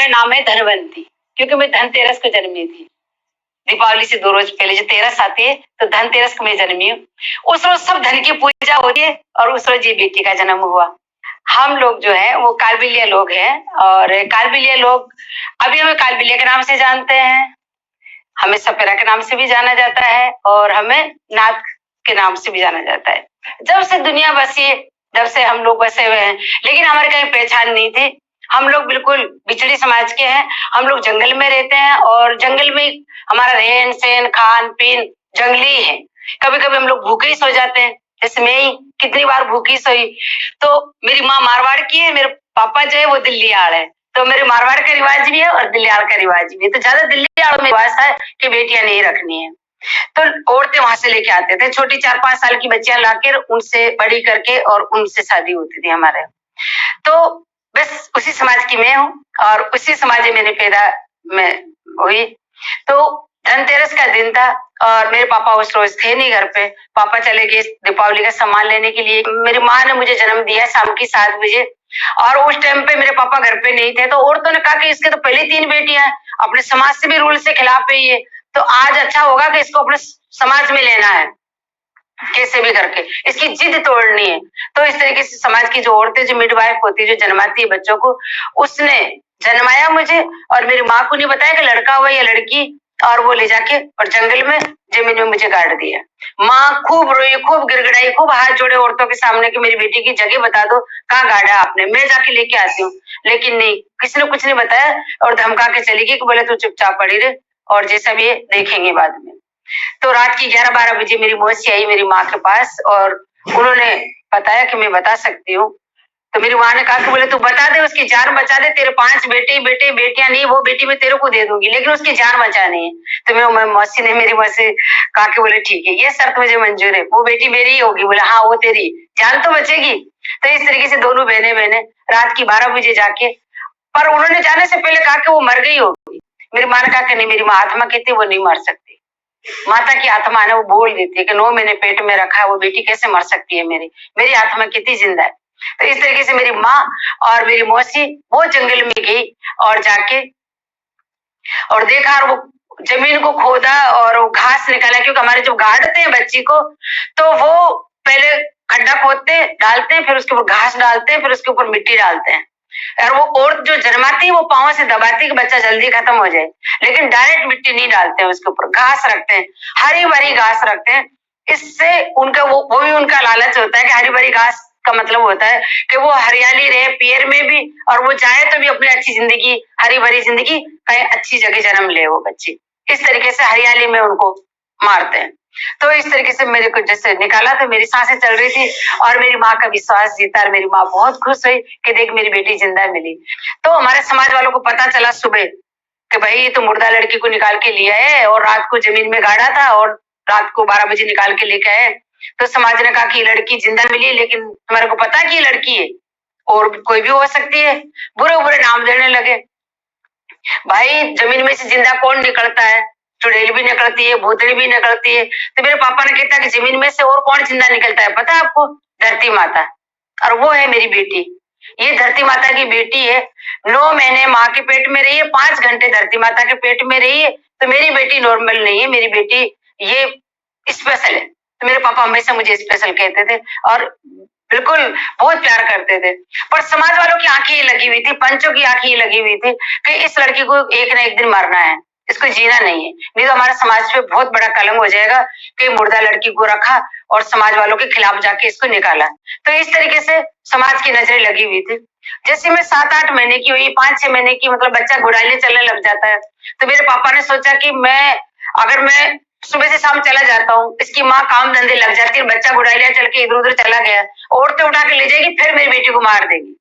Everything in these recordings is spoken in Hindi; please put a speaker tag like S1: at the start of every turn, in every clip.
S1: नाम है धनवंती, क्योंकि मैं धनतेरस को जन्मी थी। दीपावली से 2 रोज पहले जो 13 आती है तो धनतेरस को मैं जन्मी हूँ। उस रोज सब धन की पूजा होती है और उस रोज ये बेटी का जन्म हुआ। हम लोग जो है वो कालबिलिया लोग हैं और कालबिलिया लोग अभी हमें कालबिलिया के नाम से जानते हैं, हमें सपेरा के नाम से भी जाना जाता है और हमें नाथ के नाम से भी जाना जाता है। जब से दुनिया बसी है, जब से हम लोग बसे हुए हैं, लेकिन हमारी कहीं पहचान नहीं थी। हम लोग बिल्कुल बिछड़ी समाज के हैं। हम लोग जंगल में रहते हैं और जंगल में हमारा रहन सहन खान पीन जंगली है। कभी कभी हम लोग भूखे ही सो जाते हैं, जैसे मैं ही कितनी बार भूखी सोई। तो मेरी माँ मारवाड़ की है, मेरे पापा जो है वो दिल्लीयाड़ है, तो मेरे मारवाड़ का रिवाज भी है और दिल्लीयाड़ का रिवाज भी है। तो ज्यादा दिल्लीयाड़ में रिवाज है कि बेटियां नहीं रखनी है, तो औरतें वहां से लेके आते थे छोटी 4-5 साल की बच्चियां लाकर, उनसे बड़ी करके और उनसे शादी होती थी हमारे। तो बस उसी समाज की मैं हूँ और उसी समाज में मैंने पैदा मैं हुई। तो धनतेरस का दिन था और मेरे पापा उस रोज थे नहीं घर पे। पापा चले गए दीपावली का सामान लेने के लिए। मेरी माँ ने मुझे जन्म दिया शाम की 7 बजे और उस टाइम पे मेरे पापा घर पे नहीं थे। तो औरतों ने कहा कि इसके तो पहले 3 बेटियां हैं, अपने समाज से भी रूल से खिलाफ है ये, तो आज अच्छा होगा कि इसको अपने समाज में लेना है कैसे भी करके, इसकी जिद तोड़नी है। तो इस तरीके से समाज की जो औरतें जो मिडवाइफ होती है, जो जन्माती है बच्चों को, उसने जन्माया मुझे और मेरी माँ को नहीं बताया कि लड़का हुआ या लड़की, और वो ले जाके और जंगल में जमीन में मुझे गाड़ दिया। माँ खूब रोई, खूब गिड़गिड़ाई, खूब हाथ जोड़े औरतों के सामने कि मेरी बेटी की जगह बता दो, कहाँ गाड़ा आपने, मैं जाके लेके आती हूँ। लेकिन नहीं, किसी ने कुछ नहीं बताया और धमका के चली गई कि बोले तू चुपचाप पड़ी रहे और जैसा भी है देखेंगे बाद में। तो रात की 11-12 बजे मेरी मौसी आई मेरी माँ के पास और उन्होंने बताया कि मैं बता सकती हूँ। तो मेरी माँ ने कहा कि बोले तू बता दे, उसकी जान बचा दे, तेरे 5 बेटियां नहीं, वो बेटी मैं तेरे को दे दूंगी, लेकिन उसकी जान बचानी है। तो मेरी मौसी कहा कि बोले ठीक है, ये शर्त मुझे मंजूर है, वो बेटी मेरी ही होगी। बोले हाँ वो तेरी, जान तो बचेगी। तो इस तरीके से दोनों बहने रात की 12 बजे जाके, पर उन्होंने जाने से पहले कहा कि वो मर गई होगी। मेरी माँ ने कहा कि नहीं, मेरी माँ आत्मा कहती वो नहीं मर सकती। माता की आत्मा है वो बोल देती है कि 9 महीने पेट में रखा है वो बेटी कैसे मर सकती है, मेरी आत्मा कितनी जिंदा है। तो इस तरीके से मेरी माँ और मेरी मौसी वो जंगल में गई और जाके और देखा और वो जमीन को खोदा और वो घास निकाला, क्योंकि हमारे जब गाड़ते हैं बच्ची को तो वो पहले खड्डा खोदते डालते हैं, फिर उसके ऊपर घास डालते हैं, फिर उसके ऊपर मिट्टी डालते हैं और वो औरत जो जन्माती है वो पाँव से दबाती है कि बच्चा जल्दी खत्म हो जाए, लेकिन डायरेक्ट मिट्टी नहीं डालते हैं, उसके ऊपर घास रखते हैं, हरी भरी घास रखते हैं। इससे उनका वो भी उनका लालच होता है कि हरी भरी घास का मतलब होता है कि वो हरियाली रहे पैर में भी और वो चाहे तो भी अपनी अच्छी जिंदगी, हरी भरी जिंदगी, कहीं अच्छी जगह जन्म ले वो बच्ची। इस तरीके से हरियाली में उनको मारते हैं। तो इस तरीके से मेरे को जैसे निकाला तो मेरी सांसें चल रही थी और मेरी माँ का विश्वास जीता और मेरी माँ बहुत खुश हुई कि देख मेरी बेटी जिंदा मिली। तो हमारे समाज वालों को पता चला सुबह कि भाई ये तो मुर्दा लड़की को निकाल के लिया है और रात को जमीन में गाड़ा था और रात को 12 बजे निकाल के लेके आए। तो समाज ने कहा कि लड़की जिंदा मिली, लेकिन तुम्हारे को पता कि ये लड़की है और कोई भी हो सकती है। बुरे बुरे नाम देने लगे। भाई जमीन में से जिंदा कौन निकलता है, चुड़ैल भी निकलती है, भूतड़ी भी निकलती है। तो मेरे पापा ने कहता कि जमीन में से और कौन जिंदा निकलता है पता है आपको? धरती माता, और वो है मेरी बेटी। ये धरती माता की बेटी है। 9 महीने माँ के पेट में रही है, 5 घंटे धरती माता के पेट में रही है। तो मेरी बेटी नॉर्मल नहीं है, मेरी बेटी ये स्पेशल है। तो मेरे पापा हमेशा मुझे स्पेशल कहते थे और बिल्कुल बहुत प्यार करते थे। पर समाज वालों की आंखें ये लगी हुई थी, पंचों की आंखें ये लगी हुई थी कि इस लड़की को एक ना एक दिन मरना है, इसको जीना नहीं है, नहीं तो हमारे समाज पे बहुत बड़ा कलंक हो जाएगा कि मुर्दा लड़की को रखा और समाज वालों के खिलाफ जाके इसको निकाला। तो इस तरीके से समाज की नजरें लगी हुई थी। जैसे मैं 7-8 महीने की हुई, 5-6 महीने की, मतलब बच्चा घुड़ाने चलने लग जाता है। तो मेरे पापा ने सोचा कि अगर मैं सुबह से शाम चला जाता हूँ, इसकी माँ काम धंधे लग जाती है, बच्चा घुड़ाइया चल के इधर उधर चला गया, औरतें उठा के ले जाएगी, फिर मेरी बेटी को मार देगी।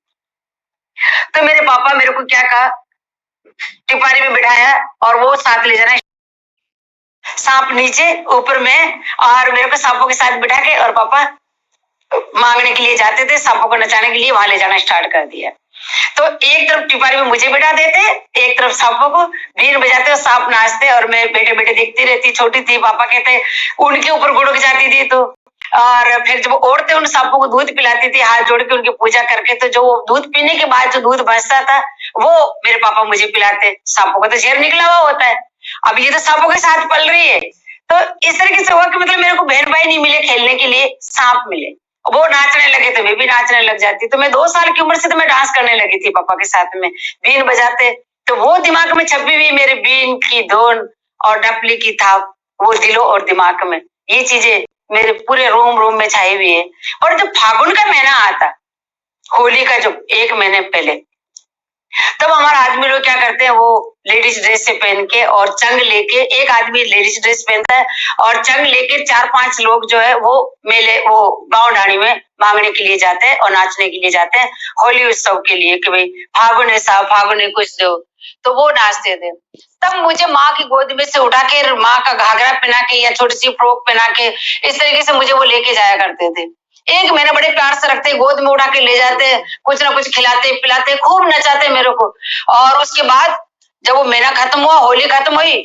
S1: तो मेरे पापा मेरे को क्या कहा, टिपारी में बिठाया और वो साथ ले जाना, सांप नीचे ऊपर में, और मेरे को सांपों के साथ बिठा के और पापा मांगने के लिए जाते थे, सांपों को नचाने के लिए वहां ले जाना स्टार्ट कर दिया। तो एक तरफ टिपारी में मुझे बिठा देते, एक तरफ सांपों को बीन बजाते और सांप नाचते और मैं बैठे बैठे देखती रहती। छोटी थी, पापा कहते उनके ऊपर गुड़क जाती थी। तो और फिर जब औरतें उन सांपों को दूध पिलाती थी हाथ जोड़ के उनकी पूजा करके, तो जो दूध पीने के बाद जो दूध बचता था वो मेरे पापा मुझे पिलाते। सांपों का तो जहर निकला हुआ होता है, अब ये तो सांपों के साथ पल रही है। तो इस तरीके से हुआ कि मतलब मेरे को बहन भाई नहीं मिले खेलने के लिए, सांप मिले। वो नाचने लगे तो मैं भी नाचने लग जाती। तो मैं 2 साल की उम्र से तो मैं डांस करने लगी थी पापा के साथ में, बीन बजाते। तो वो दिमाग में छपी हुई मेरे बीन की धुन और डपली की थाप, वो दिलों और दिमाग में, ये चीजें मेरे पूरे रोम रोम में छाई हुई है। और जब फागुन का महीना आता, होली का जो 1 महीने पहले, तब हमारा आदमी लोग क्या करते हैं, वो लेडीज ड्रेस से पहन के और चंग लेके, एक आदमी लेडीज ड्रेस पहनता है और चंग लेके 4-5 लोग जो है वो मेले, वो गांव ढाणी में मांगने के लिए जाते हैं और नाचने के लिए जाते हैं होली उत्सव के लिए कि भाई फागुन है साहब, फागुन है कुछ दो। तो वो नाचते थे। तब मुझे माँ की गोद में से उठा के माँ का घाघरा पहना के या छोटी सी फ्रॉक पहना के इस तरीके से मुझे वो लेके जाया करते थे। 1 महीना बड़े प्यार से रखते, गोद में उठा के ले जाते, कुछ ना कुछ खिलाते पिलाते, खूब नचाते मेरे को। और उसके बाद जब वो महीना खत्म हुआ, होली खत्म हुई,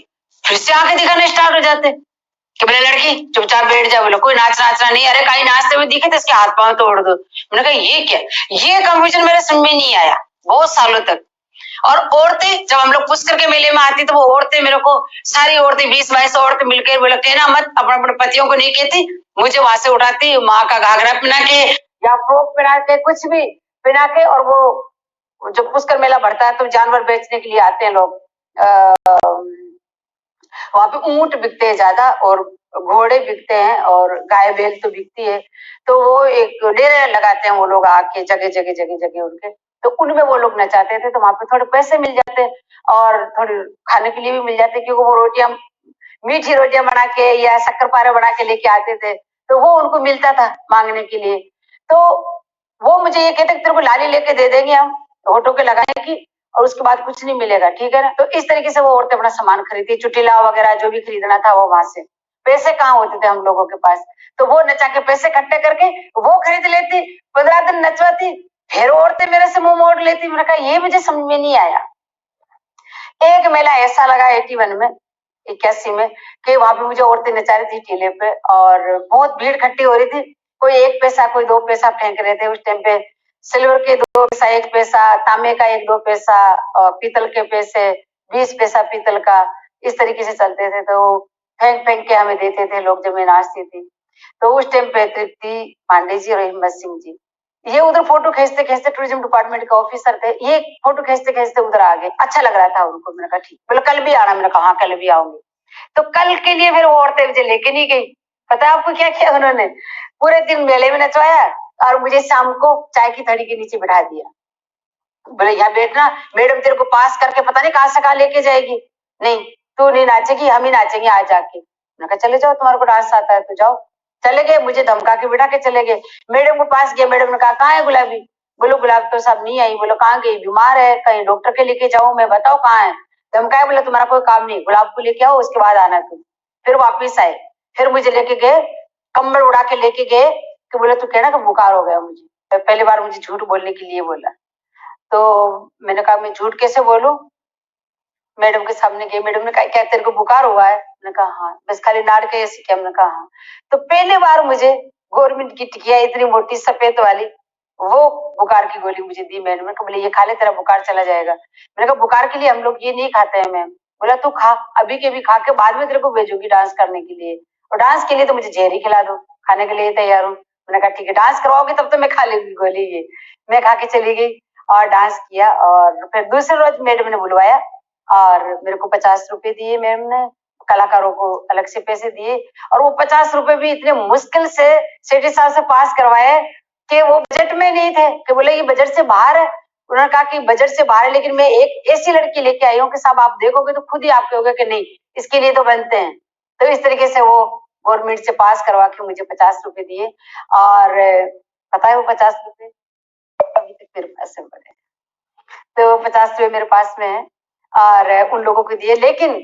S1: फिर से आके दिखाने स्टार्ट हो जाते कि बोले लड़की चुपचाप बैठ जा, बोलो कोई नाचना नहीं। अरे कहीं नाचते हुए दिखे तो इसके हाथ पांव तोड़ दो। मैंने कहा ये क्या, ये कंफ्यूजन मेरे समझ में नहीं आया बहुत सालों तक। और औरतें जब हम लोग पुष्कर के मेले में आती तो वो औरतें मेरे को, सारी औरतें 20-22 औरतें मिलकर बोले कहना मत, अपने अपने पतियों को नहीं कहती, मुझे वहां से उठाती, माँ का घाघरा पहना के या फ्रॉक पहना के, कुछ भी पहना के। और वो जब पुष्कर मेला भरता है तो जानवर बेचने के लिए आते हैं लोग, वहां पे ऊंट बिकते हैं ज्यादा और घोड़े बिकते हैं और गाय बैल तो बिकती है। तो वो एक डेरे लगाते हैं वो लोग आके जगह जगह जगह जगह उनके, तो उनमें वो लोग नचाते थे। तो वहां पे थोड़े पैसे मिल जाते और थोड़े खाने के लिए भी मिल जाते, क्योंकि वो रोटियां, मीठी रोटियां बना के या शक्कर पारे बना के लेके आते थे, तो वो उनको मिलता था मांगने के लिए। तो वो मुझे ये कहते तेरे को लाली लेके दे देंगे हम होठों के लगाने की, और उसके बाद कुछ नहीं मिलेगा, ठीक है ना। तो इस तरीके से वो औरतें अपना सामान खरीदती, चुटीला वगैरह जो भी खरीदना था वो वहां से, पैसे कहाँ होते थे हम लोगों के पास, तो वो नचा के पैसे इकट्ठे करके वो खरीद लेती, 15 दिन नचवाती, फिर औरतें मेरे से मुंह मोड़ लेती। मैंने कहा ये मुझे समझ में नहीं आया। एक मेला ऐसा लगा 81 में, 81 में, कि वहां पे मुझे औरतें नचा रही थी टीले पे और बहुत भीड़ इकट्ठी हो रही थी। कोई 1 पैसा कोई 2 पैसा फेंक रहे थे। उस टाइम पे सिल्वर के 2 पैसा 1 पैसा, तांबे का 1-2 पैसा, पीतल के पैसे 20 पैसा पीतल का, इस तरीके से चलते थे। तो फेंक फेंक के हमें देते थे लोग जब मैं नाचती थी। तो उस टाइम पे तृप्ति पांडे जी और हिम्मत सिंह जी, ये उधर फोटो खींचते खींचते, टूरिज्म डिपार्टमेंट के ऑफिसर थे, ये फोटो खींचते खींचते उधर आ गए। अच्छा लग रहा था उनको। मैंने कहा ठीक, बोले कल भी आना। मैंने कहा हाँ कल भी आऊंगी। तो कल के लिए फिर वो औरतें मुझे लेके नहीं गई। पता है आपको क्या किया उन्होंने, पूरे दिन मेले में नचवाया और मुझे शाम को चाय की थड़ी के नीचे बिठा दिया। बोले यहाँ बैठना, मैडम तेरे को पास करके पता नहीं कहाँ से कहाँ लेके जाएगी, नहीं तू नहीं नाचेगी, हम ही नाचेंगे आज जाके। मैंने कहा चले जाओ, तुम्हारे को डांस आता है तो जाओ। चले गए, मुझे धमका के बिठा के चले गए। मैडम के पास गए, मैडम ने कहा कहाँ है गुलाबी, बोलो गुलाब तो साहब नहीं आई। बोलो कहाँ गई, बीमार है, कहीं डॉक्टर के लेके जाऊं मैं, बताओ कहाँ है। धमकाया, बोला तुम्हारा कोई काम नहीं, गुलाब को लेके आओ उसके बाद आना तुम। फिर वापिस आए, फिर मुझे लेके गए, कंबल उड़ा के लेके गए कि बोले तू कहना कि बुखार हो गया मुझे। पहली बार मुझे झूठ बोलने के लिए बोला। तो मैंने कहा मैं झूठ कैसे बोलूं, मैडम के सामने गई। मैडम ने कहा क्या तेरे को बुखार हुआ है, मैंने कहा हाँ, बस खाली नाड़ के ऐसे क्या, मैंने कहा हाँ। तो पहले बार मुझे गवर्नमेंट की टिकिया इतनी मोटी सफेद वाली, वो बुखार की गोली मुझे दी मैडम ने, बोले ये खा ले तेरा बुखार चला जाएगा। मैंने कहा बुखार के लिए हम लोग ये नहीं खाते हैं मैम। बोला तू खा, अभी के भी खा के बाद में तेरे को भेजूंगी डांस करने के लिए, और डांस के लिए तो मुझे जहर ही खिला दो, खाने के लिए तैयार हूँ। मैंने कहा ठीक है डांस करवाओगे तब तो मैं खा लूंगी गोली ये। मैं खा के चली गई और डांस किया। और फिर दूसरे रोज मैडम ने बुलवाया और मेरे को 50 रुपए दिए मैम ने, कलाकारों को अलग से पैसे दिए। और वो 50 रुपए भी इतने मुश्किल से सेठी साहब से पास करवाए कि वो बजट में नहीं थे, कि बोले ये बजट से बाहर है। उन्होंने कहा कि बजट से बाहर है, लेकिन मैं एक ऐसी लड़की लेके आई हूँ कि साहब आप देखोगे तो खुद ही आप कहोगे कि नहीं इसके लिए तो बनते हैं। तो इस तरीके से वो गवर्नमेंट से पास करवा के मुझे 50 रुपए दिए। और पता है वो 50 रुपए अभी तक मेरे पास है पड़े, तो 50 रुपए मेरे पास में है और उन लोगों को दिए। लेकिन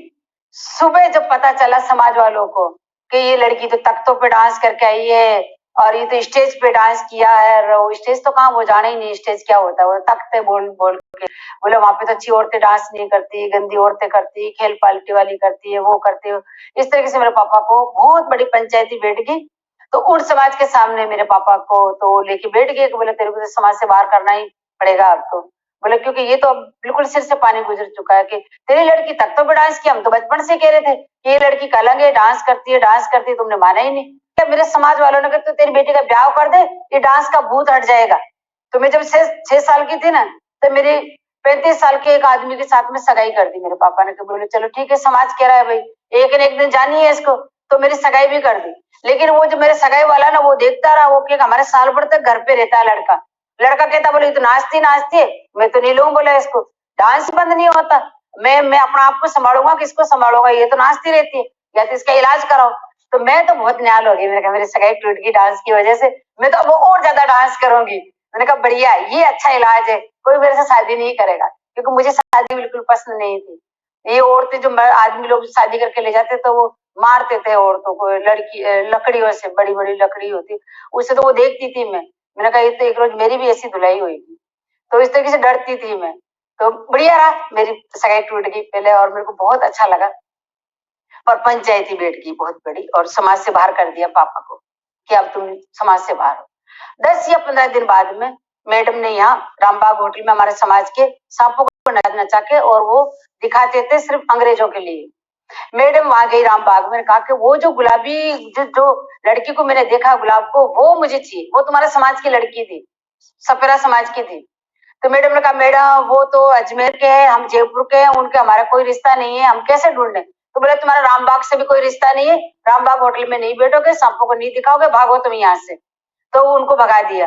S1: सुबह जब पता चला समाज वालों को कि ये लड़की तो तख्तों पे डांस करके आई है और ये तो स्टेज पे डांस किया है, और स्टेज तो कहाँ वो जाने ही नहीं स्टेज क्या होता है, वो तख्त है बोल बोल के। बोले वहां पे तो अच्छी औरतें डांस नहीं करती, गंदी औरतें करती, खेल पाल्टी वाली करती है, वो करती है। इस तरीके से मेरे पापा को बहुत बड़ी पंचायती बैठ गई। तो उन समाज के सामने मेरे पापा को तो लेके बैठ गए कि बोले तेरे को तो समाज से बाहर करना ही पड़ेगा अब तो। बोले क्योंकि ये तो अब बिल्कुल सिर से पानी गुजर चुका है कि तेरी लड़की तक तो भी डांस किया, हम तो बचपन से कह रहे थे कि ये लड़की कलंक है, डांस करती है, तुमने माना ही नहीं। क्या मेरे समाज वालों ने कहा तो तेरी बेटी का ब्याह कर दे, ये डांस का भूत हट जाएगा। तो मैं जब 6 साल की थी ना, तो मेरी 35 साल के एक आदमी के साथ में सगाई कर दी मेरे पापा ने। बोले चलो ठीक है, समाज कह रहा है भाई, एक न एक दिन जानी है इसको, तो मेरी सगाई भी कर दी। लेकिन वो जो मेरे सगाई वाला ना, वो देखता रहा, वो कि हमारे साल भर तक घर पे रहता है लड़का। लड़का कहता बोले तो नाचती है, मैं तो नहीं लूँ बोला इसको, डांस बंद नहीं होता, मैं अपना आप को संभालूंगा, किसको संभालूंगा, ये तो नाचती रहती है, या तो इसका इलाज कराओ। तो मैं तो बहुत न्याल हो गई, मैंने कहा मेरी सगाई टूट गई डांस की वजह से, मैं तो अब और ज्यादा डांस करूंगी। मैंने कहा बढ़िया, ये अच्छा इलाज है, कोई मेरे से शादी नहीं करेगा, क्योंकि मुझे शादी बिल्कुल पसंद नहीं थी। ये औरतें जो आदमी लोग शादी करके ले जाते तो वो मारते थे औरतों को, लड़की लकड़ियों से, बड़ी बड़ी लकड़ी होती उससे, तो वो देखती थी मैंने कहा ये तो एक रोज मेरी भी ऐसी धुलाई होगी। तो इस तरीके से डरती थी मैं। तो बढ़िया रहा, मेरी सगाई टूट गई पहले, और मेरे को बहुत अच्छा लगा। और पंचायती बैठ गई बहुत बड़ी, और समाज से बाहर कर दिया पापा को कि अब तुम समाज से बाहर हो। 10 या 15 दिन बाद में मैडम ने यहाँ रामबाग होटल में हमारे समाज के सांपों को नचा के, और वो दिखाते थे सिर्फ अंग्रेजों के लिए। मैडम वहां गई रामबाग में, कहा कि वो जो गुलाबी जो लड़की को मैंने देखा गुलाब को, वो मुझे चाहिए, वो तुम्हारे समाज की लड़की थी, सपेरा समाज की थी। तो मैडम ने कहा मैडम वो तो अजमेर के हैं, हम जयपुर के हैं, उनके हमारा कोई रिश्ता नहीं है, हम कैसे ढूंढे। तो बोले तुम्हारा रामबाग से भी कोई रिश्ता नहीं है, रामबाग होटल में नहीं बैठोगे, सांपों को नहीं दिखाओगे, भागो तुम यहाँ से। तो उनको भगा दिया।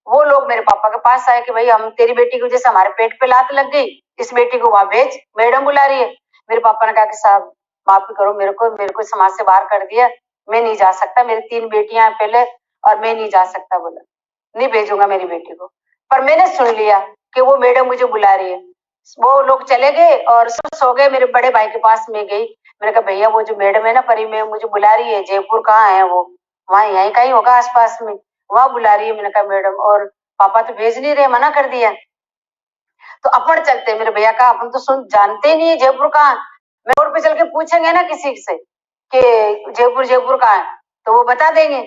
S1: वो लोग मेरे पापा के पास आए कि भाई हम तेरी बेटी की वजह से हमारे पेट पे लात लग गई, इस बेटी को वहां भेज, मैडम बुला रही है। मेरे पापा ने कहा कि साहब माफी करो, मेरे को समाज से बाहर कर दिया, मैं नहीं जा सकता, मेरी 3 बेटियां हैं पहले, और मैं नहीं जा सकता। बोला नहीं भेजूंगा मेरी बेटी को। पर मैंने सुन लिया कि वो मैडम मुझे बुला रही है। वो लोग चले गए और सब सो गए। मेरे बड़े भाई के पास में गई, मैंने कहा भैया वो जो मैडम है ना परी में, मुझे बुला रही है, जयपुर कहाँ है वो, वहां यहीं कहीं होगा आसपास में, वहां बुला रही है। मैंने कहा मैडम, और पापा तो भेज नहीं रहे, मना कर दिया। तो अपन चलते, मेरे भैया का अपन तो सुन जानते ही नहीं है जयपुर कहाँ। मैं रोड पे चल के पूछेंगे ना किसी से कि जयपुर कहाँ है, तो वो बता देंगे।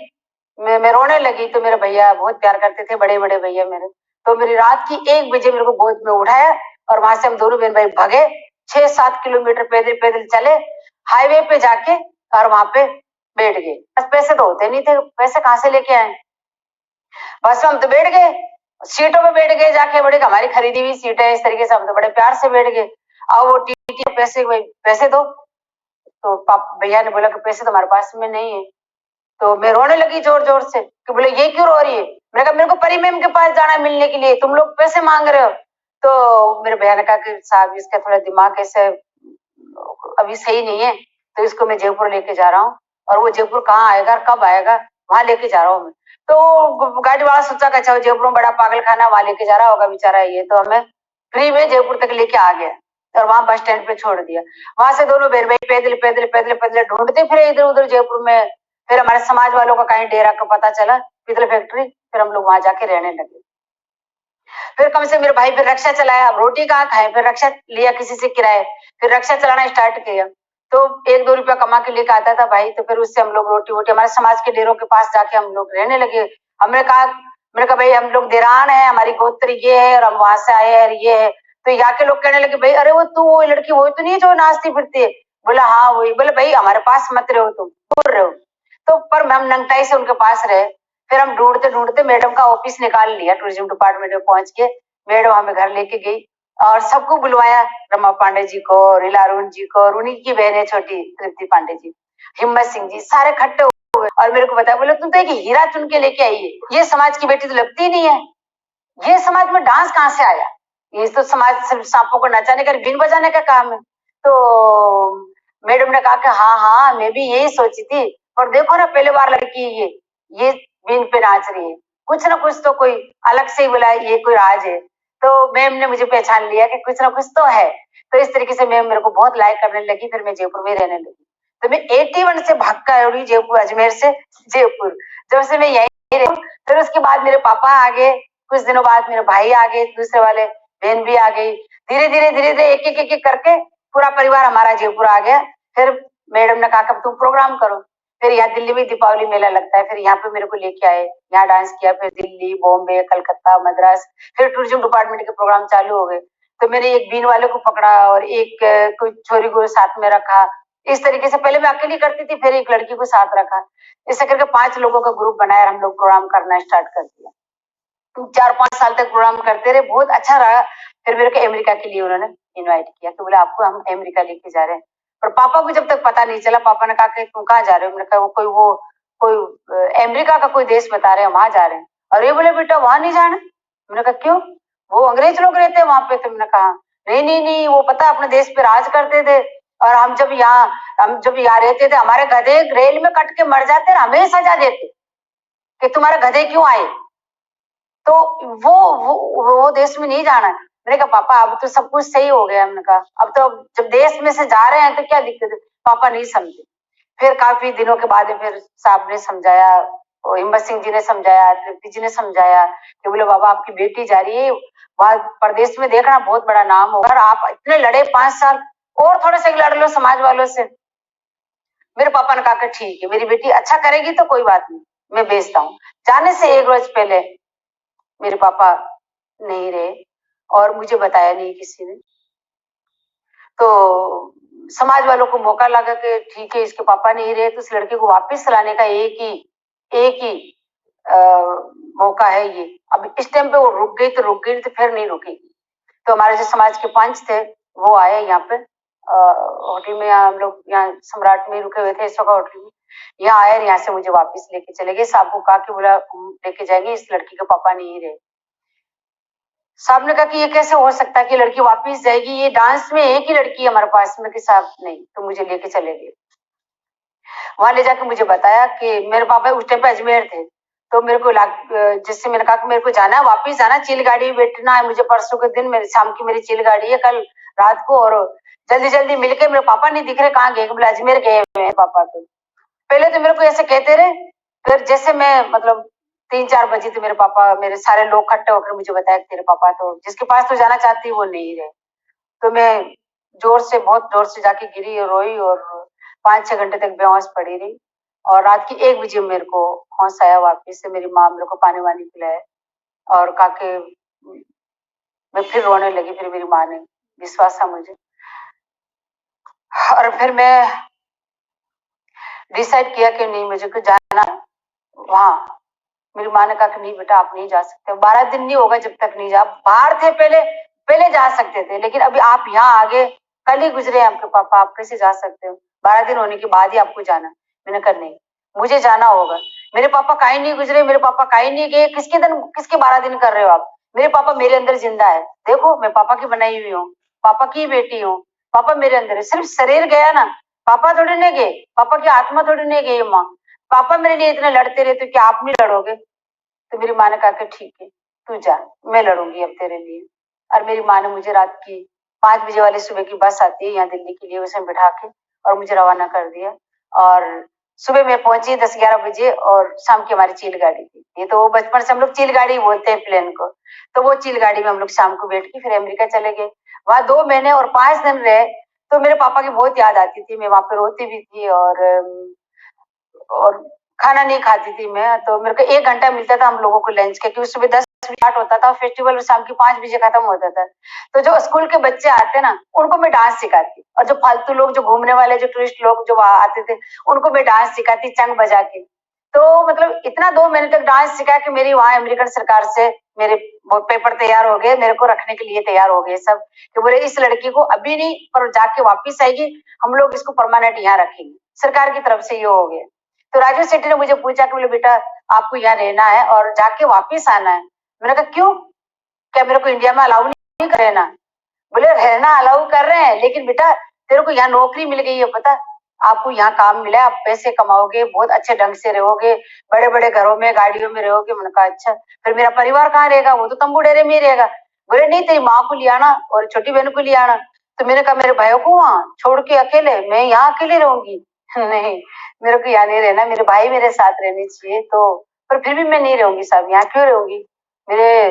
S1: मैं रोने लगी। तो मेरे भैया बहुत प्यार करते थे, बड़े बड़े भैया मेरे। तो मेरी रात की 1 बजे मेरे को गोद में उठाया, और वहां से हम दोनों बहन भाई भागे, 6-7 किलोमीटर पैदल पैदल चले, हाईवे पे जाके और वहां पे बैठ गए। बस पैसे तो होते नहीं थे, पैसे कहाँ से लेके आए। बस हम तो बैठ गए, सीटों पे बैठ गए जाके, बड़े हमारी खरीदी हुई सीट है, इस तरीके से हम तो बड़े प्यार से बैठ गए। और वो टीटी पैसे, भाई पैसे दो। तो भैया ने बोला कि पैसे तो हमारे पास में नहीं है। तो मैं रोने लगी जोर जोर से कि बोले ये क्यों रो रही है। मैंने कहा मेरे को परी मैम के पास जाना है मिलने के लिए, तुम लोग पैसे मांग रहे हो। तो मेरे भैया ने कहा कि साहब इसका थोड़ा दिमाग ऐसे अभी सही नहीं है, तो इसको मैं जयपुर लेके जा रहा हूँ, और वो जयपुर कहाँ आएगा कब आएगा वहां लेके जा रहा हूँ मैं। तो गाड़ी वाला सोचा कि अच्छा जयपुर में बड़ा पागल खाना, वहां लेके जा रहा होगा बेचारा ये, तो हमें फ्री में जयपुर तक लेके आ गया और वहां बस स्टैंड पे छोड़ दिया। वहां से दोनों बहन भाई पैदल पैदल पैदल पैदल ढूंढते फिरे इधर उधर जयपुर में। फिर हमारे समाज वालों का कहीं डेरा का पता चला, पितल फैक्ट्री, फिर हम लोग वहां जाके रहने लगे। फिर कम से मेरे भाई फिर रक्षा चलाया, अब रोटी कहाँ खाए, फिर रक्षा लिया किसी से किराए, फिर रक्षा चलाना स्टार्ट किया। तो 1-2 रुपया कमा के लेकर आता था भाई, तो फिर उससे हम लोग रोटी वोटी हमारे समाज के डेरों के पास जाके हम लोग रहने लगे। मैंने कहा भाई हम लोग देरान है, हमारी गोत्र ये है और हम वहां से आए हैं, ये है। तो यहाँ के लोग कहने लगे भाई अरे वो तू वो लड़की वही तो नहीं है जो नाचती फिरती है। बोला हाँ वही। बोले भाई हमारे पास मत रहो, तुम दूर रहो। तो पर हम नंगटाई से उनके पास रहे। फिर हम ढूंढते ढूंढते मैडम का ऑफिस निकाल लिया, टूरिज्म डिपार्टमेंट में पहुंच के मैडम हमें घर लेके गई और सबको बुलवाया, रमा पांडे जी को, रीला अरुण जी को, और उन्हीं की बहन है छोटी तृप्ति पांडे जी, हिम्मत सिंह जी, सारे खट्टे हुए और मेरे को बताया, बोले तुम तो एक हीरा चुन के लेके आई है, ये समाज की बेटी तो लगती ही नहीं है, ये समाज में डांस कहाँ से आया, ये तो समाज सिर्फ सांपों को नचाने का बीन बजाने का काम है। तो मैडम ने कहा कि हाँ हाँ मैं भी यही सोची थी, और देखो ना पहले बार लड़की ये बीन पे नाच रही है, कुछ ना कुछ तो कोई अलग से ही बोला ये कोई राज है। तो मैम ने मुझे पहचान लिया कि कुछ ना कुछ तो है। तो इस तरीके से मैम मेरे को बहुत लाइक करने लगी। फिर मैं जयपुर में रहने लगी। तो मैं 81 से भाग कर उड़ी जयपुर, अजमेर से जयपुर, जब से मैं यही रही। फिर उसके बाद मेरे पापा आ गए, कुछ दिनों बाद मेरे भाई आ गए, दूसरे वाले बहन भी आ गई। धीरे धीरे एक एक करके पूरा परिवार हमारा जयपुर आ गया। फिर मैडम ने कहा कि तुम प्रोग्राम करो। फिर यहाँ दिल्ली में दीपावली मेला लगता है, फिर यहाँ पे मेरे को लेके आए, यहाँ डांस किया, फिर दिल्ली, बॉम्बे, कलकत्ता, मद्रास, फिर टूरिज्म डिपार्टमेंट के प्रोग्राम चालू हो गए। तो मैंने एक बीन वाले को पकड़ा और एक कोई छोरी को साथ में रखा। इस तरीके से पहले मैं अकेली करती थी, फिर एक लड़की को साथ रखा। ऐसे करके 5 लोगों का ग्रुप बनाया, हम लोग प्रोग्राम करना स्टार्ट कर दिया। 4-5 साल तक प्रोग्राम करते रहे, बहुत अच्छा रहा। फिर मेरे को अमेरिका के लिए उन्होंने इनवाइट किया कि बोले आपको हम अमेरिका लेके जा रहे हैं। पर पापा को जब तक पता नहीं चला, पापा ने कहा कि तुम कहाँ जा रहे हो? मैंने कहा वो कोई अमेरिका का कोई देश बता रहे हैं, वहां जा रहे हैं। और ये बोले बेटा वहां नहीं जाना। मैंने कहा क्यों? वो अंग्रेज लोग रहते हैं वहां पे। तो मैंने कहा नहीं नहीं नहीं, वो पता अपने देश पे राज करते थे, और हम जब यहाँ रहते थे, हमारे गधे रेल में कट के मर जाते, हमें सजा देते कि तुम्हारे गधे क्यों आए। तो वो देश में नहीं जाना है। मैंने कहा पापा अब तो सब कुछ सही हो गया। हमने कहा अब तो जब देश में से जा रहे हैं तो क्या दिक्कत है? पापा नहीं समझे। फिर काफी दिनों के बाद फिर साहब ने समझाया, हिम्मत सिंह जी ने समझाया, तृप्ति जी ने समझाया कि बोले बाबा आपकी बेटी जा रही है वहां प्रदेश में, देखना बहुत बड़ा नाम होगा। और आप इतने लड़े 5 साल, और थोड़े से लड़ लो समाज वालों से। मेरे पापा ने कहा कि ठीक है, मेरी बेटी अच्छा करेगी तो कोई बात नहीं, मैं भेजता हूँ। जाने से 1 रोज पहले मेरे पापा नहीं रहे और मुझे बताया नहीं किसी ने। तो समाज वालों को मौका लगा कि ठीक है इसके पापा नहीं रहे तो इस लड़के को वापस लाने का एक ही मौका है ये। अब इस टाइम पे वो रुक गई तो रुक गई, तो फिर नहीं रुकेगी। तो हमारे जो समाज के पंच थे वो आए यहाँ पे होटल में, हम लोग यहाँ सम्राट में रुके हुए थे इस वक्त होटल में। यहाँ आए और यहाँ से मुझे वापस लेके चले गए। साहब को कहा कि बोला लेके जाएंगे, इस लड़की के पापा नहीं रहे। साहब ने कहा कि ये कैसे हो सकता है कि लड़की वापस जाएगी, ये डांस में एक ही लड़की है हमारे पास में। कि साहब नहीं, तो मुझे लेके चले गए। वहां ले जाके मुझे बताया कि मेरे पापा उस टाइम पे अजमेर थे, तो मेरे को जिससे मैंने कहा कि मेरे को जाना है, वापिस जाना, चिल गाड़ी में बैठना है मुझे, परसों के दिन मेरे शाम की मेरी चिल गाड़ी है कल रात को, और जल्दी जल्दी मिलके। मेरे पापा नहीं दिख रहे, कहाँ गए? बोले अजमेर गए हुए पापा। तो पहले तो मेरे को ऐसे कहते रहे, फिर जैसे मैं मतलब 3-4 बजे तो मेरे पापा, मेरे सारे लोग इकट्ठे होकर मुझे बताया कि तेरे पापा तो जिसके पास तो जाना चाहती वो नहीं रहे। तो मैं बहुत जोर से जाके गिरी और रोई, और 5-6 घंटे तक बेहोश पड़ी रही। और रात की 1 बजे मेरे को होश आया वापिस से। मेरी माँ मेरे को पानी वानी पिलाया और कहा के मैं फिर रोने लगी। फिर मेरी माँ ने विश्वास था मुझे, और फिर मैं डिसाइड किया कि नहीं मुझे को जाना वहां। मेरी माँ ने कहा कि नहीं बेटा आप नहीं जा सकते, 12 दिन नहीं होगा जब तक नहीं जा। बाहर थे पहले जा सकते थे, लेकिन अभी आप यहाँ आगे, कल ही गुजरे आपके पापा, आप कैसे जा सकते हो? 12 दिन होने के बाद ही आपको जाना। मैंने कहा नहीं, मुझे जाना होगा। मेरे पापा काहे नहीं गुजरे, मेरे पापा काहे नहीं गए? किसके 12 दिन कर रहे हो आप? मेरे पापा मेरे अंदर जिंदा है। देखो मैं पापा की बनाई हुई हूँ, पापा की बेटी हूँ, पापा मेरे अंदर है। सिर्फ शरीर गया ना, पापा थोड़ी नहीं गए, पापा की आत्मा थोड़ी नहीं गई। माँ पापा मेरे लिए इतने लड़ते रहे, तो क्या आप नहीं लड़ोगे? तो मेरी माँ ने कहा कि ठीक है तू जा, मैं लड़ूंगी अब तेरे लिए। और मेरी माँ ने मुझे रात की 5 बजे वाली सुबह की बस आती है यहाँ दिल्ली के लिए, उसमें बिठा के और मुझे रवाना कर दिया। और सुबह मैं पहुंची 10-11 बजे, और शाम की हमारी चिल गाड़ी थी। ये तो वो बचपन से हम लोग चिल गाड़ी बोलते हैं प्लेन को। तो वो चिल गाड़ी में हम लोग शाम को बैठ के फिर अमेरिका चले गए। वहां 2 महीने और 5 दिन रहे। तो मेरे पापा की बहुत याद आती थी, मैं वहां पे रोती भी थी, और खाना नहीं खाती थी मैं। तो मेरे को 1 घंटा मिलता था हम लोगों को लंच का, क्योंकि सुबह 10 बजे स्टार्ट होता था, फेस्टिवल शाम की 5 बजे खत्म होता था। तो जो स्कूल के बच्चे आते ना, उनको मैं डांस सिखाती, और जो फालतू लोग, जो घूमने वाले, जो टूरिस्ट लोग जो वहां आते थे, उनको मैं डांस सिखाती चंग बजा के। तो मतलब इतना 2 महीने तक डांस सिखा के मेरी वहां अमेरिकन सरकार से मेरे वो पेपर तैयार हो गए, मेरे को रखने के लिए तैयार हो गए सब, कि बोले इस लड़की को अभी नहीं पर जाके वापिस आएगी, हम लोग इसको परमानेंट यहाँ रखेंगे। सरकार की तरफ से ये हो गया। तो राजू सेठी ने मुझे पूछा कि बोले बेटा आपको यहाँ रहना है और जाके वापिस आना है। मैंने कहा क्यों, क्या मेरे को इंडिया में अलाउ नहीं कर रहना? बोले रहना अलाउ कर रहे हैं, लेकिन बेटा तेरे को यहाँ नौकरी मिल गई है, पता आपको यहाँ काम मिला है, आप पैसे कमाओगे, बहुत अच्छे ढंग से रहोगे, बड़े बड़े घरों में गाड़ियों में रहोगे। मैंने कहा अच्छा, फिर मेरा परिवार कहाँ रहेगा? वो तो तंबू डेरे में ही रहेगा। बोले नहीं तेरी माँ को ले आना और छोटी बहन को ले आना। तो मैंने कहा मेरे भाइयों को वहां छोड़ के अकेले मैं यहाँ अकेले रहूंगी? नहीं, मेरे को यहाँ नहीं रहना, मेरे भाई मेरे साथ रहने चाहिए। तो पर फिर भी मैं नहीं रहूंगी साहब, यहाँ क्यों रहूंगी, मेरे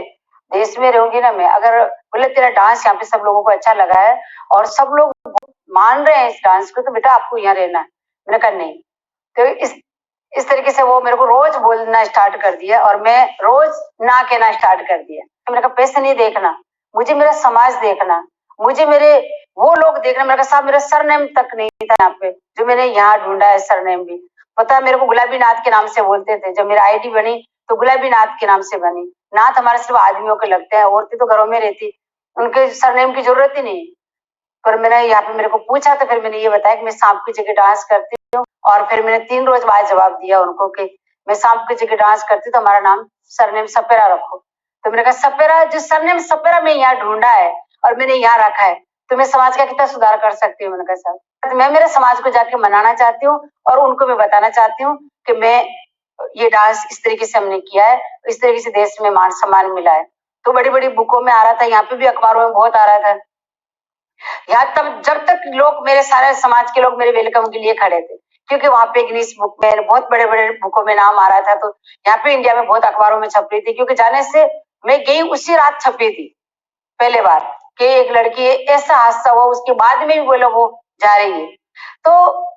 S1: देश में रहूंगी ना मैं। अगर बोले तेरा डांस यहाँ पे सब लोगों को अच्छा लगा है और सब लोग मान रहे हैं इस डांस को, तो बेटा आपको यहाँ रहना है। मैंने कहा नहीं, तो इस तरीके से वो मेरे को रोज बोलना स्टार्ट कर दिया और मैं रोज ना कहना स्टार्ट कर दिया। मैंने कहा पैसे नहीं देखना, मुझे मेरा समाज देखना, मुझे मेरे वो लोग देखना। मैंने कहा साहब मेरा सरनेम तक नहीं था यहाँ पे, जो मैंने यहाँ ढूंढा है सरनेम भी। पता है मेरे को गुलाबी नाथ के नाम से बोलते थे, जब मेरा आईडी बनी तो गुलाबी नाथ के नाम से बनी। नाथ हमारे सिर्फ आदमियों के लगते हैं, औरतें तो घरों में रहती, उनके सरनेम की जरूरत ही नहीं। पर मैंने यहाँ पे मेरे को पूछा तो फिर मैंने ये बताया कि मैं सांप की जगह डांस करती हूँ, और फिर मैंने 3 रोज बाद जवाब दिया उनको कि मैं सांप की जगह डांस करती हूँ तो हमारा नाम सरनेम सपेरा रखो। तो मैंने कहा सपेरा, जो सरनेम सपेरा मैं यहाँ ढूंढा है और मैंने यहाँ रखा है, तो मैं समाज का कितना सुधार कर सकती हूँ। मैंने कहा सर तो मैं मेरे समाज को जाके मनाना चाहती हूँ और उनको मैं बताना चाहती हूँ कि मैं ये डांस इस तरीके से हमने किया है, इस तरीके से देश में मान सम्मान मिला है। तो बड़ी बड़ी बुकों में आ रहा था, यहाँ पे भी अखबारों में बहुत आ रहा था। यहाँ तब जब तक लोग, मेरे सारे समाज के लोग मेरे वेलकम के लिए खड़े थे, क्योंकि वहां पे गिनीज बुक में बहुत बड़े बड़े बुकों में नाम आ रहा था। तो यहाँ पे इंडिया में बहुत अखबारों में छप रही थी, क्योंकि जाने से मैं गई उसी रात छपी थी पहले बार कि एक लड़की ऐसा हादसा हुआ, उसके बाद में भी बोला वो जा रही है। तो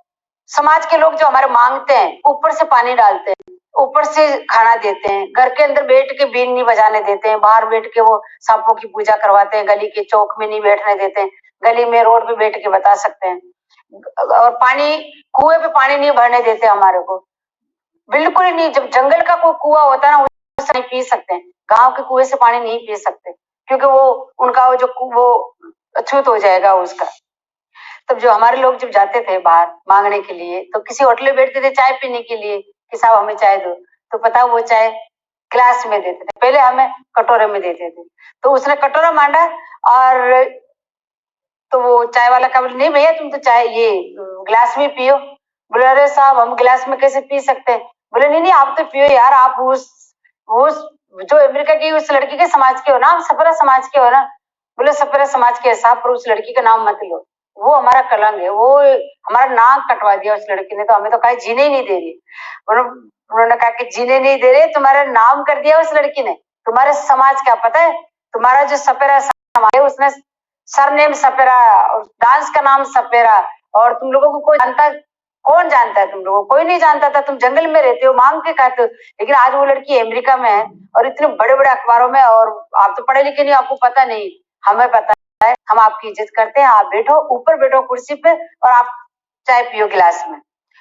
S1: समाज के लोग जो हमारे मांगते हैं, ऊपर से पानी डालते हैं, ऊपर से खाना देते हैं, घर के अंदर बैठ के बीन नहीं बजाने देते हैं, बाहर बैठ के वो सांपों की पूजा करवाते हैं, गली के चौक में नहीं बैठने देते हैं, गली में रोड पे बैठ के बता सकते हैं, और पानी कुएं पे पानी नहीं भरने देते हमारे को, बिल्कुल ही नहीं। जब जंगल का कोई कुआं होता है ना, उससे नहीं पी सकते हैं, गांव के कुएं से पानी नहीं पी सकते, क्योंकि वो उनका वो अछूत हो जाएगा उसका। तब जो हमारे लोग जब जाते थे बाहर मांगने के लिए, तो किसी होटल में बैठते थे चाय पीने के लिए कि साहब हमें चाय दो, तो पता वो चाय ग्लास में देते थे, पहले हमें कटोरे में देते थे। तो उसने कटोरा मांगा और तो वो चाय वाला का बोले नहीं भैया तुम तो चाय ये गिलास में पियो। बोले अरे साहब हम गिलास में कैसे पी सकते हैं। बोले नहीं नहीं आप तो पियो यार, आप उस जो अमेरिका की उस लड़की के समाज के हो ना, आप सपरा समाज के हो ना। बोले सपरा समाज के साहब, पर उस लड़की का नाम मत लो, वो हमारा कलंक है, वो हमारा नाक कटवा दिया उस लड़की ने, तो हमें तो कहा जीने ही नहीं दे रही। उन्होंने कहा कि जीने नहीं दे रहे, तुम्हारा नाम कर दिया उस लड़की ने, तुम्हारे समाज क्या पता है, तुम्हारा जो सपेरा समाज है उसने सरनेम सपेरा और डांस का नाम सपेरा, और तुम लोगों को कोई जानता, कौन जानता है तुम लोगों को, कोई नहीं जानता था, तुम जंगल में रहते हो मांग के खाते हो। लेकिन आज वो लड़की अमेरिका में है और इतने बड़े बड़े अखबारों में, और आप तो पढ़े लिखे नहीं, आपको पता नहीं, हमें पता है, हम आपकी इज्जत करते हैं, आप बैठो ऊपर, बैठो कुर्सी पे और आप चाय पियो गिलास में।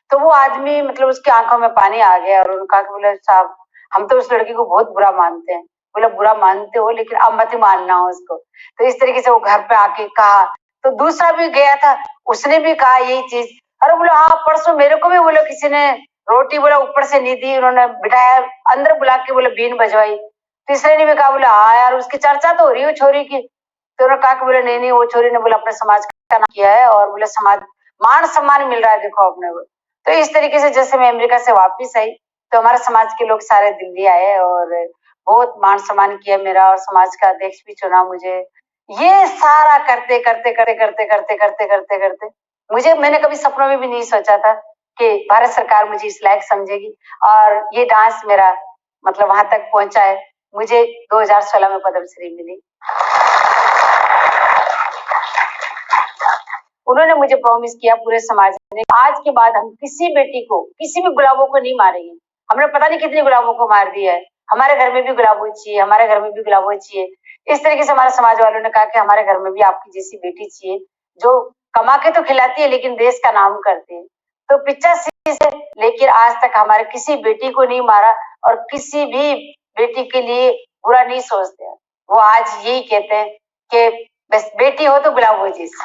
S1: तो वो आदमी मतलब उसकी आंखों में पानी आ गया और उन्होंने कहा कि बोले साहब हम तो उस लड़की को बहुत बुरा मानते हैं। बोला बुरा मानते हो लेकिन अब मत मानना हो उसको। तो इस तरीके से वो घर पे आके कहा। तो दूसरा भी गया था, उसने भी कहा यही चीज। अरे बोला हाँ परसों मेरे को भी बोला किसी ने रोटी बोला ऊपर से नहीं दी, उन्होंने बिठाया अंदर बुला के बोले बीन बजवाई। तीसरे ने भी कहा बोला हाँ यार उसकी चर्चा तो हो रही है छोरी की। तो उन्होंने कहा कि बोले नहीं नहीं वो छोरी ने बोला अपने समाज का नाम किया है और बोले समाज मान सम्मान मिल रहा है देखो अपने को। तो इस तरीके से जैसे मैं अमेरिका से वापिस आई तो हमारे समाज के लोग सारे दिल्ली आए और बहुत मान सम्मान किया मेरा, और समाज का अध्यक्ष भी चुना मुझे। ये सारा करते करते करते करते करते करते करते करते मुझे, मैंने कभी सपनों में भी नहीं सोचा था कि भारत सरकार मुझे इस लायक समझेगी और ये डांस मेरा मतलब वहां तक पहुंचा है। मुझे 2016 में पद्मश्री मिली। उन्होंने मुझे प्रॉमिस किया पूरे समाज ने, आज के बाद हम किसी बेटी को, किसी भी गुलाबों को नहीं मारेंगे। हमने पता नहीं कितनी गुलाबों को मार दिया है, हमारे घर में भी गुलाबो चाहिए, हमारे घर में भी गुलाबो चाहिए। इस तरीके से हमारे समाज वालों ने कहा कि हमारे घर में भी आपकी जैसी बेटी चाहिए जो कमा के तो खिलाती है लेकिन देश का नाम करती है। तो 85 से लेकर आज तक हमारे किसी बेटी को नहीं मारा और किसी भी बेटी के लिए बुरा नहीं सोचते। वो आज यही कहते हैं कि बस बेटी हो तो गुलाबो जैसी।